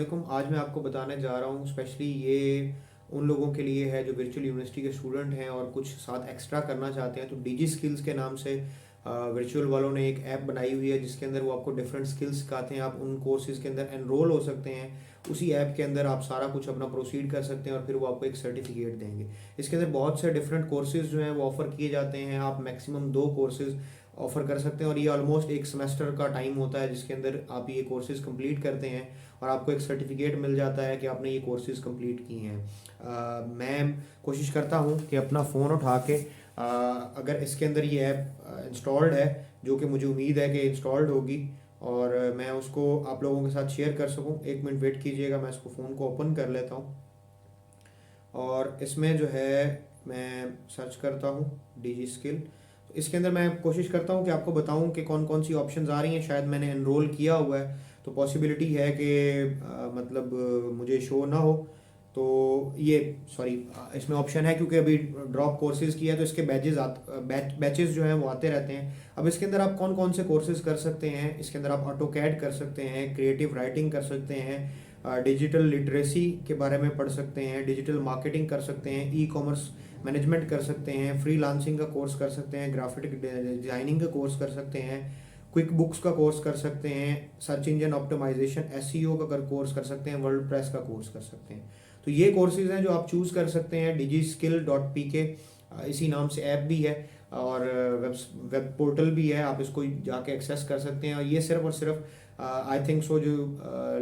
वालेकुम। आज मैं आपको बताने जा रहा हूँ, स्पेशली ये उन लोगों के लिए है जो वर्चुअल यूनिवर्सिटी के स्टूडेंट हैं और कुछ साथ एक्स्ट्रा करना चाहते हैं। तो डीजी स्किल्स के नाम से वर्चुअल वालों ने एक ऐप बनाई हुई है जिसके अंदर वो आपको डिफरेंट स्किल्स सिखाते हैं। आप उन कोर्सेज के अंदर एनरोल हो सकते हैं। उसी ऐप के अंदर आप सारा कुछ अपना प्रोसीड कर सकते हैं और फिर वो आपको एक सर्टिफिकेट देंगे। इसके अंदर बहुत से डिफरेंट कोर्सेज जो हैं वो ऑफर किए जाते हैं। आप मैक्सिमम 2 कोर्सेज ऑफर कर सकते हैं और ये ऑलमोस्ट एक सेमेस्टर का टाइम होता है जिसके अंदर आप ये कोर्सेज कंप्लीट करते हैं और आपको एक सर्टिफिकेट मिल जाता है कि आपने ये कोर्सेज कंप्लीट किए हैं। मैं कोशिश करता हूँ कि अपना फ़ोन उठा के अगर इसके अंदर ये ऐप इंस्टॉल्ड है, जो कि मुझे उम्मीद है कि इंस्टॉल्ड होगी, और मैं उसको आप लोगों के साथ शेयर कर सकूँ। 1 मिनट वेट कीजिएगा, मैं इसको फ़ोन को ओपन कर लेता हूँ और इसमें जो है मैं सर्च करता हूँ डीजी स्किल। तो इसके अंदर मैं कोशिश करता हूँ कि आपको बताऊँ कि कौन कौन सी ऑप्शंस आ रही हैं। शायद मैंने एनरोल किया हुआ है तो पॉसिबिलिटी है कि मुझे शो ना हो। तो ये सॉरी, इसमें ऑप्शन है क्योंकि अभी ड्रॉप कोर्सेज किया है तो इसके बैचेस जो हैं वो आते रहते हैं। अब इसके अंदर आप कौन कौन से कोर्सेज कर सकते हैं, इसके अंदर आप ऑटो कैड कर सकते हैं, क्रिएटिव राइटिंग कर सकते हैं, डिजिटल लिटरेसी के बारे में पढ़ सकते हैं, डिजिटल मार्केटिंग कर सकते हैं, ई कॉमर्स मैनेजमेंट कर सकते हैं, फ्रीलांसिंग का कोर्स कर सकते हैं, ग्राफिक डिजाइनिंग का कोर्स कर सकते हैं, क्विक बुक्स का कोर्स कर सकते हैं, सर्च इंजन ऑप्टिमाइजेशन एसईओ का कोर्स कर सकते हैं, वर्ल्ड प्रेस का कोर्स कर सकते हैं। तो ये कोर्सेज हैं जो आप चूज़ कर सकते हैं। digiskill.pk इसी नाम से ऐप भी है और वेब पोर्टल भी है, आप इसको जाके एक्सेस कर सकते हैं। और ये सिर्फ और सिर्फ आई थिंक सो जो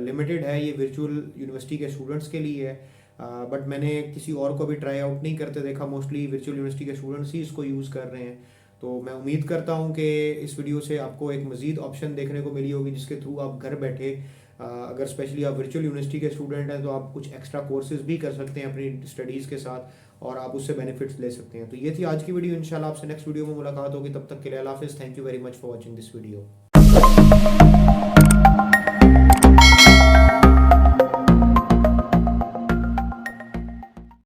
लिमिटेड है, ये वर्चुअल यूनिवर्सिटी के स्टूडेंट्स के लिए है। बट मैंने किसी और को भी ट्राई आउट नहीं करते देखा, मोस्टली वर्चुअल यूनिवर्सिटी के स्टूडेंट्स ही इसको यूज़ कर रहे हैं। तो मैं उम्मीद करता हूँ कि इस वीडियो से आपको एक मज़ीद ऑप्शन देखने को मिली होगी जिसके थ्रू आप घर बैठे, अगर स्पेशली आप वर्चुअल यूनिवर्सिटी के स्टूडेंट हैं तो आप कुछ एक्स्ट्रा कोर्सेज भी कर सकते हैं अपनी स्टडीज़ के साथ और आप उससे बेनिफिट्स ले सकते हैं। तो ये थी आज की वीडियो। इंशाल्लाह आपसे नेक्स्ट वीडियो में मुलाकात होगी। तब तक के लिए अल्लाह हाफिज़। Thank you very much for watching this video.